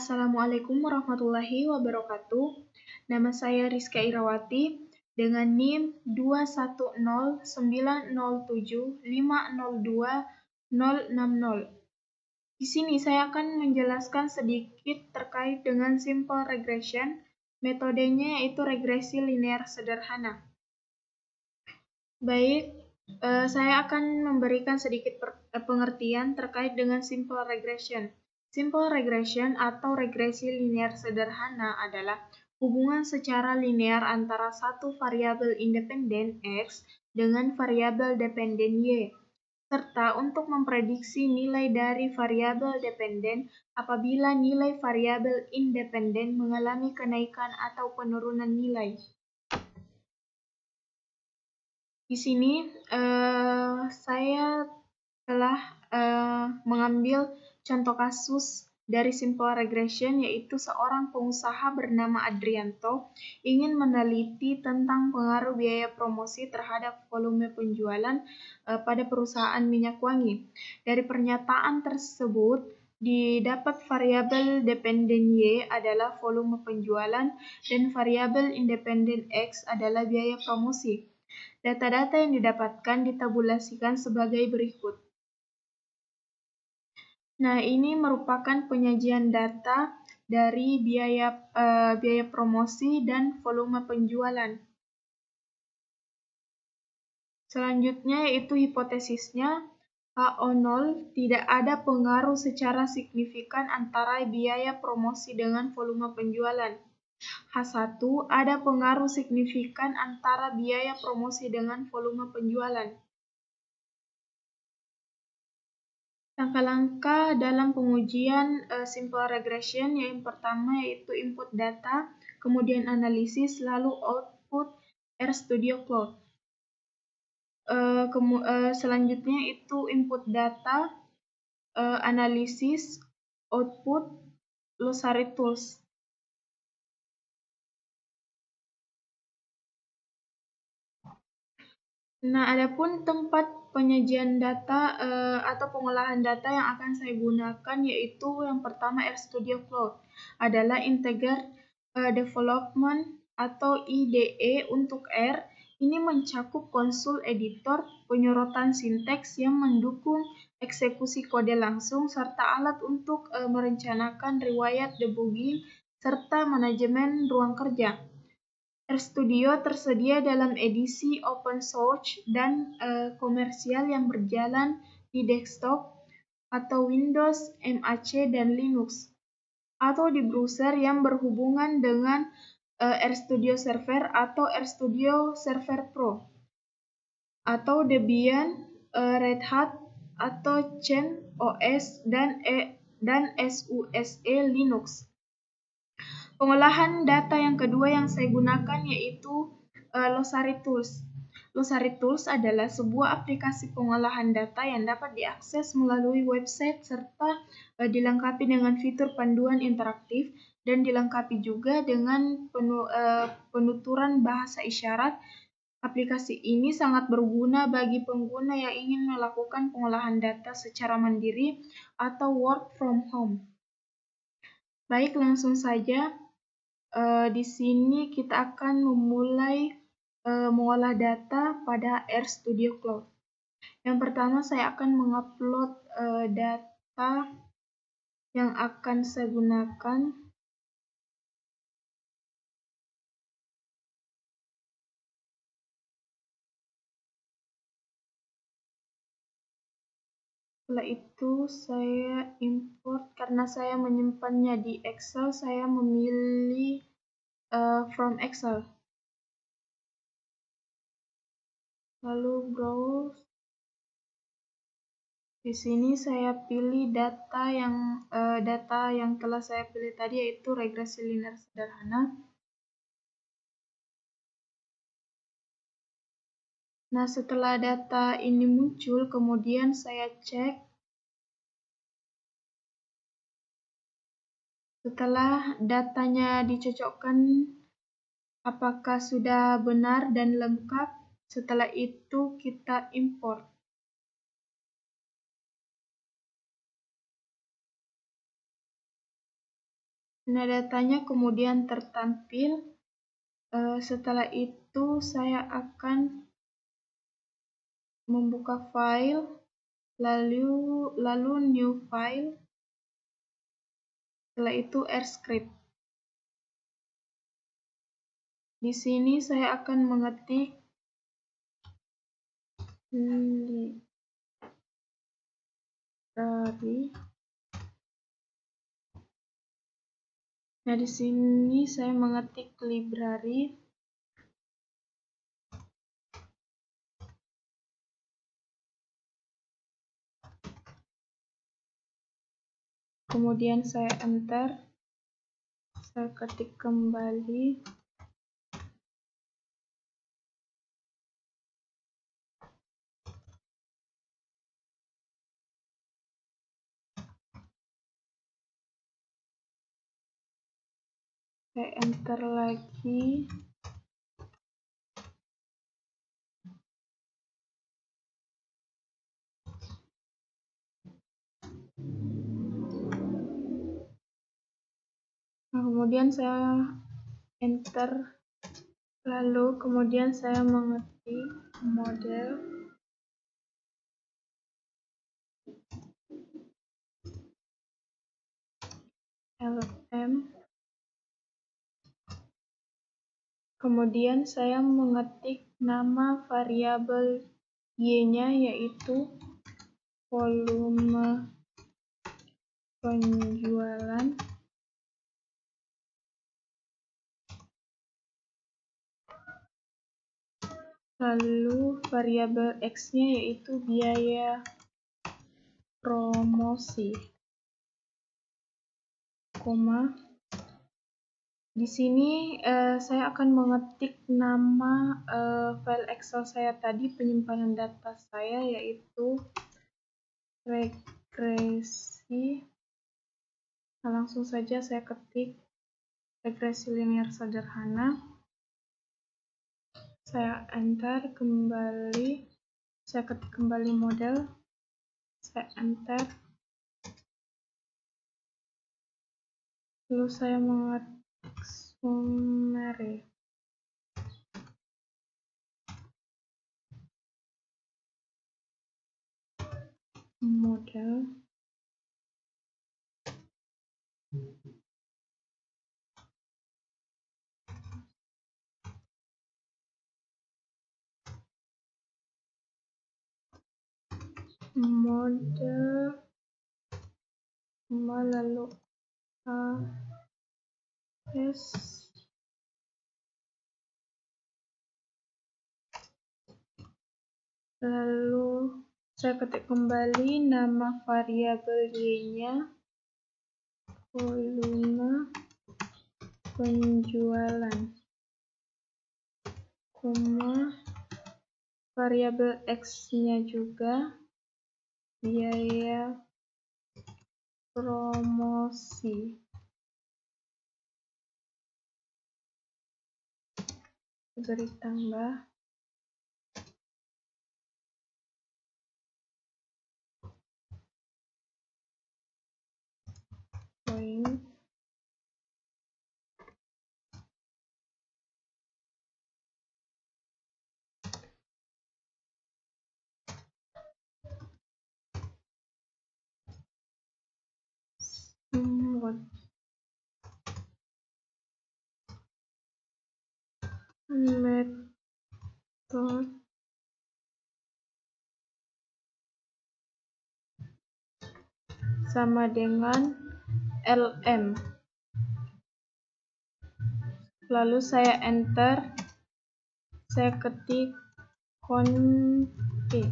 Assalamualaikum warahmatullahi wabarakatuh. Nama saya Rizka Irawati dengan NIM 2109075020060. Di sini saya akan menjelaskan sedikit terkait dengan simple regression. Metodenya yaitu regresi linear sederhana. Baik, saya akan memberikan sedikit pengertian terkait dengan simple regression. Simple regression atau regresi linear sederhana adalah hubungan secara linear antara satu variabel independen X dengan variabel dependen Y, serta untuk memprediksi nilai dari variabel dependen apabila nilai variabel independen mengalami kenaikan atau penurunan nilai. Di sini saya telah mengambil contoh kasus dari simple regression, yaitu seorang pengusaha bernama Adrianto ingin meneliti tentang pengaruh biaya promosi terhadap volume penjualan pada perusahaan minyak wangi. Dari pernyataan tersebut didapat variabel dependen Y adalah volume penjualan dan variabel independen X adalah biaya promosi. Data-data yang didapatkan ditabulasikan sebagai berikut. Nah, ini merupakan penyajian data dari biaya promosi dan volume penjualan. Selanjutnya yaitu hipotesisnya, HO0 tidak ada pengaruh secara signifikan antara biaya promosi dengan volume penjualan. H1 ada pengaruh signifikan antara biaya promosi dengan volume penjualan. Langkah-langkah dalam pengujian simple regression yang pertama yaitu input data, kemudian analisis, lalu output RStudioCloud. Selanjutnya itu input data, analisis, output Glossary Tools. Nah, adapun tempat penyajian data atau pengolahan data yang akan saya gunakan yaitu yang pertama RStudioCloud adalah Integer Development atau IDE untuk R. Ini mencakup konsul editor, penyorotan sinteks yang mendukung eksekusi kode langsung, serta alat untuk merencanakan riwayat debugging serta manajemen ruang kerja. RStudio tersedia dalam edisi open source dan komersial yang berjalan di desktop atau Windows, Mac, dan Linux, atau di browser yang berhubungan dengan RStudio Server atau RStudio Server Pro, atau Debian, Red Hat, atau CentOS, dan SUSE Linux. Pengolahan data yang kedua yang saya gunakan yaitu Glossary Tools. Glossary Tools adalah sebuah aplikasi pengolahan data yang dapat diakses melalui website serta dilengkapi dengan fitur panduan interaktif dan dilengkapi juga dengan penuturan bahasa isyarat. Aplikasi ini sangat berguna bagi pengguna yang ingin melakukan pengolahan data secara mandiri atau work from home. Baik, langsung saja. Di sini kita akan memulai mengolah data pada RStudioCloud. Yang pertama saya akan mengupload data yang akan saya gunakan. Setelah itu saya import, karena saya menyimpannya di Excel, saya memilih from Excel. Lalu browse. Di sini saya pilih data yang telah saya pilih tadi, yaitu regresi linear sederhana. Nah, setelah data ini muncul, kemudian saya cek. Setelah datanya dicocokkan apakah sudah benar dan lengkap, setelah itu kita import. Nah, datanya kemudian tertampil. Setelah itu saya akan membuka file, lalu new file. Setelah itu R-script. Di sini saya akan mengetik library. Nah, di sini saya mengetik library. Kemudian saya enter. Saya ketik kembali. Saya enter lagi. Nah, kemudian saya enter, lalu kemudian saya mengetik model LM. Kemudian saya mengetik nama variabel y-nya, yaitu volume penjualan. Lalu variabel x-nya yaitu biaya promosi, koma. Di sini saya akan mengetik nama file Excel saya tadi, penyimpanan data saya, yaitu regresi. Nah, langsung saja saya ketik regresi linear sederhana. Saya enter kembali. Saya ketik kembali model. Saya enter. Lalu saya mengetik summary. Model. Model. Lalu AS. Lalu saya ketik kembali nama variabel y-nya, volume penjualan, koma, variabel x-nya juga biaya promosi. Beri tambah. Point. Method sama dengan LM. Lalu saya enter. Saya ketik config.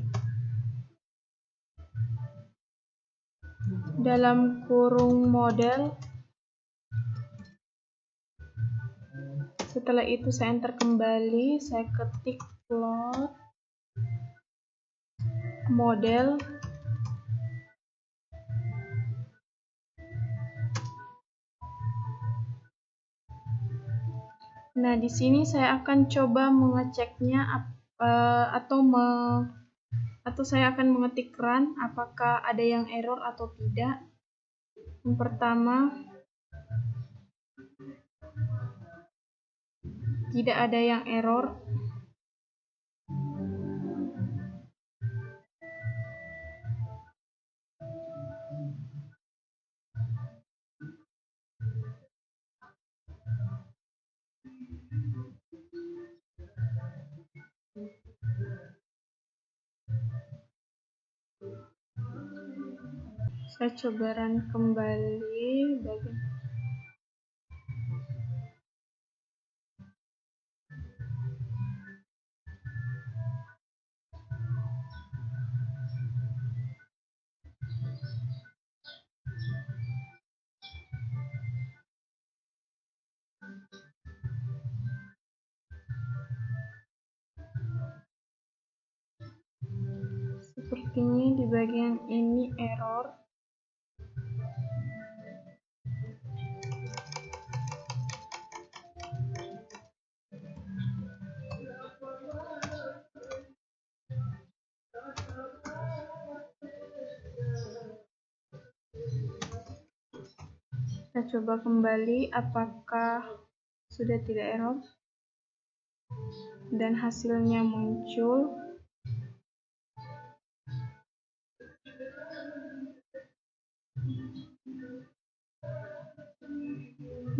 Dalam kurung model. Setelah itu saya enter kembali, saya ketik plot model. Nah, di sini saya akan coba mengeceknya atau saya akan mengetik run apakah ada yang error atau tidak. Yang pertama, tidak ada yang error. Saya coba run kembali bagian. Sepertinya di bagian ini error. Kita coba kembali apakah sudah tidak error dan hasilnya muncul.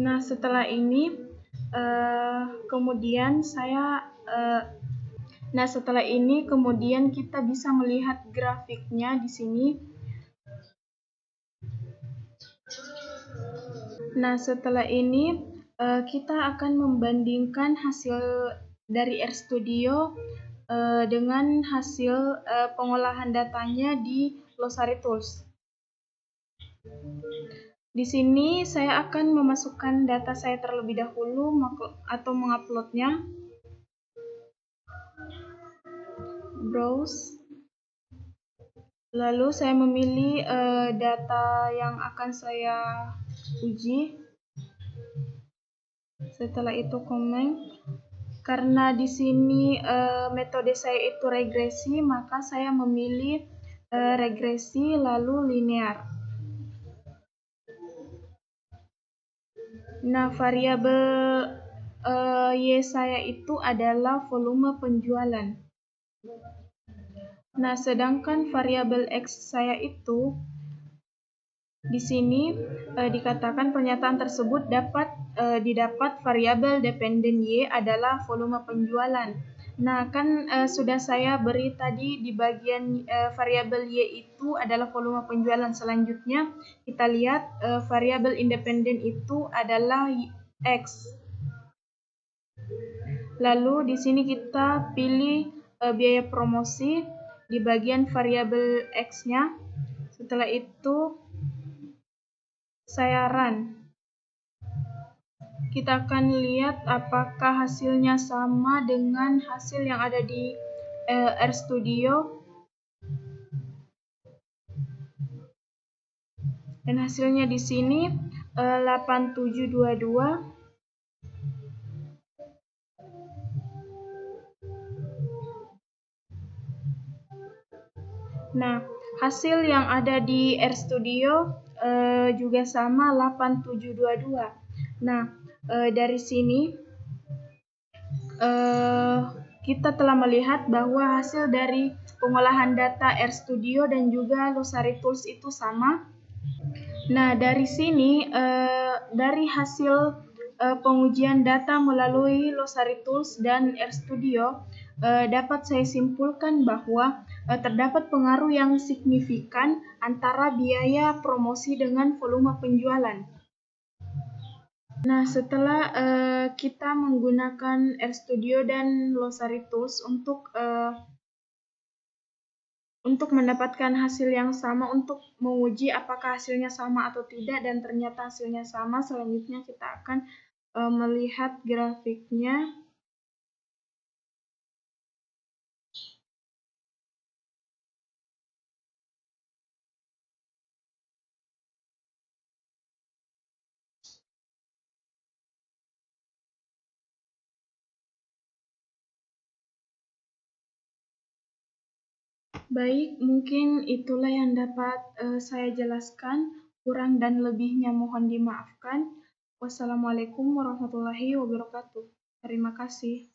Nah, setelah ini kemudian kita bisa melihat grafiknya di sini. Nah, setelah ini kita akan membandingkan hasil dari RStudio dengan hasil pengolahan datanya di Glossary Tools. Di sini saya akan memasukkan data saya terlebih dahulu atau menguploadnya. Browse. Lalu saya memilih data yang akan saya uji. Setelah itu comment. Karena di sini metode saya itu regresi, maka saya memilih regresi lalu linear. Nah, variabel Y saya itu adalah volume penjualan. Nah, sedangkan variabel X saya itu di sini dikatakan pernyataan tersebut didapat variabel dependen Y adalah volume penjualan. Nah, kan sudah saya beri tadi di bagian variabel Y itu adalah volume penjualan. Selanjutnya kita lihat variabel independen itu adalah X. Lalu di sini kita pilih biaya promosi di bagian variabel X-nya. Setelah itu saya run. Kita akan lihat apakah hasilnya sama dengan hasil yang ada di RStudio. Dan hasilnya di sini 8722. Nah, hasil yang ada di RStudio juga sama 8722. Nah, dari sini kita telah melihat bahwa hasil dari pengolahan data RStudio dan juga Glossary Tools itu sama. Nah, dari sini dari hasil pengujian data melalui Glossary Tools dan RStudio dapat saya simpulkan bahwa terdapat pengaruh yang signifikan antara biaya promosi dengan volume penjualan. Nah, setelah kita menggunakan RStudio dan Glossary Tools untuk mendapatkan hasil yang sama, untuk menguji apakah hasilnya sama atau tidak, dan ternyata hasilnya sama, selanjutnya kita akan melihat grafiknya. Baik, mungkin itulah yang dapat saya jelaskan. Kurang dan lebihnya mohon dimaafkan. Wassalamualaikum warahmatullahi wabarakatuh. Terima kasih.